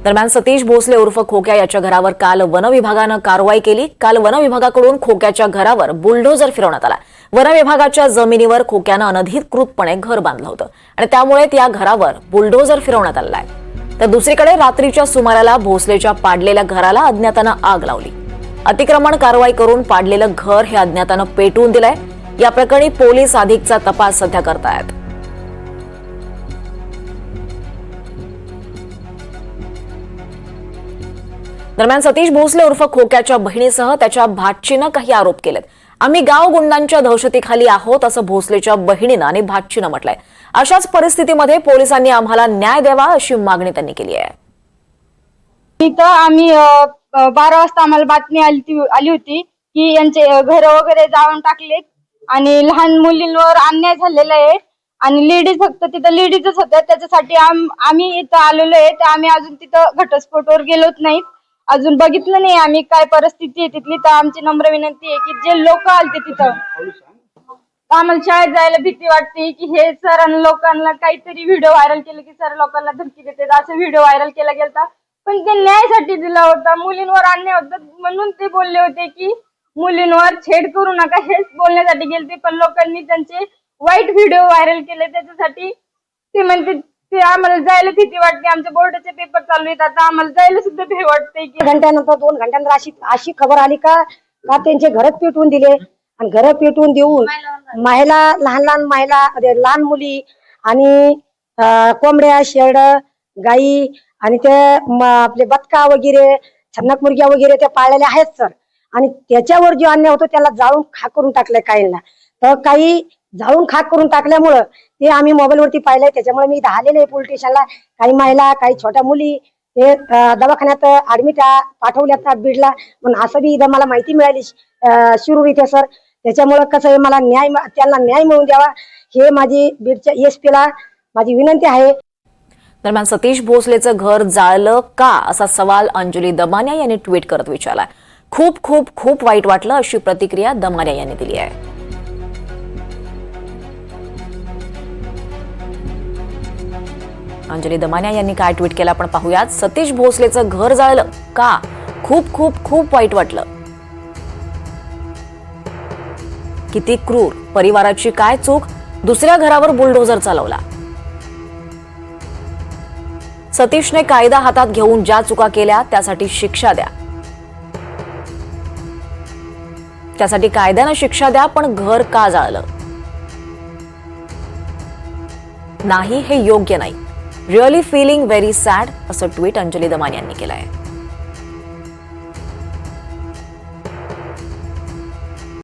दरम्यान सतीश भोसले उर्फ खोक्या याच्या घरावर काल वन विभागानं कारवाई केली। काल वन विभागाकडून खोक्याच्या घरावर बुलडोझर फिरवण्यात आला। वन विभागाच्या जमिनीवर खोक्यानं अनधिकृतपणे घर बांधलं होतं आणि त्यामुळे त्या घरावर बुलडोझर फिरवण्यात आला आहे। तर दुसरीकडे रात्रीच्या सुमाराला भोसलेच्या पाडलेल्या घराला अज्ञातानं आग लावली। अतिक्रमण कारवाई करून पाडलेलं घर हे अज्ञातानं पेटवून दिलंय। या प्रकरणी पोलीस अधिकचा तपास सध्या करतायत। दरम्यान सतीश भोसले उर्फ खोक्याच्या बहिणीसह त्याच्या भाचीनं काही आरोप केलेत। आम्ही गाव गुंडांच्या दहशतीखाली आहोत असं भोसलेच्या बहिणीनं आणि भाचीनं म्हटलंय। अशाच परिस्थितीमध्ये पोलिसांनी आम्हाला न्याय द्यावा अशी मागणी त्यांनी केली आहे। इथं आम्ही 12 वाजता आम्हाला बातमी आली होती की यांचे घर वगैरे जाळून टाकलेत आणि लहान मुलींवर अन्याय झालेला आहे आणि लेडीज फक्त तिथं लेडीजच होत्या। त्याच्यासाठी आम्ही इथं आलेलो आहे। तर आम्ही अजून तिथं घटस्फोटवर गेलोच नाहीत, अजून बघितलं नाही आम्ही काय परिस्थिती आहे तिथली। तर आमची नम्र विनंती आहे की जे लोक आलते तिथं, आम्हाला शाळेत जायला भीती वाटते की हे सर लोकांना काहीतरी व्हिडिओ व्हायरल केलं की सर लोकांना धमकी देते, असं व्हिडिओ व्हायरल केला गेला। पण ते न्यायासाठी दिला होता, मुलींवर अन्याय होता म्हणून ते बोलले होते की मुलींवर छेड करू नका, हेच बोलण्यासाठी गेलते। पण लोकांनी त्यांचे वाईट व्हिडिओ व्हायरल केले, त्याच्यासाठी ते म्हणते ते आम्हाला जायला भीती वाटते। आमच्या बोर्डाचे पेपर चालू आहेत, आता आम्हाला जायला सुद्धा भीती वाटते की घंट्यानंतर 2 घंट्यानंतर अशी खबर आली का त्यांचे घर पेटवून दिले आणि घर पेटवून देऊन लहान मुली आणि कोंबड्या, शेरड, गाई आणि ते आपले बदका वगैरे, छन्नक मुर्ग्या वगैरे त्या पाळलेल्या आहेत सर। आणि त्याच्यावर जो अन्याय होतो त्याला जाळून खाक करून टाकलंय काहींना। तर काही जाळून खाक करून टाकल्यामुळं ते आम्ही मोबाईलवरती पाहिलंय, त्याच्यामुळे मी इथं आलेले आहे पोलीस स्टेशनला। काही महिला, काही छोट्या मुली ते दवाखान्यात ऍडमिट पाठवल्यात बीडला, पण असं बी इथं मला माहिती मिळाली शिरूर इथे सर। त्याच्यामुळं कसं आहे, मला त्यांना न्याय मिळवून द्यावा हे माझी बीडच्या एसपीला माझी विनंती आहे। दरम्यान सतीश भोसलेचं घर जाळलं का असा सवाल अंजली दमानिया यांनी ट्विट करत विचारला। खूप खूप खूप वाईट वाटलं अशी प्रतिक्रिया दमानिया यांनी दिली आहे। अंजली दमानिया यांनी काय ट्विट केलं आपण पाहूयात। सतीश भोसलेचं घर जाळलं का, खूप खूप खूप वाईट वाटलं। किती क्रूर, परिवाराची काय चूक, दुसऱ्या घरावर बुलडोझर चालवला। सतीशने कायदा हातात घेऊन ज्या चुका केल्या त्यासाठी शिक्षा द्या, त्यासाठी कायद्यानं शिक्षा द्या, पण घर का जाळलं नाही हे योग्य नाही। रिअली फीलिंग व्हेरी सॅड असं ट्विट अंजली दमानिया यांनी केलं आहे।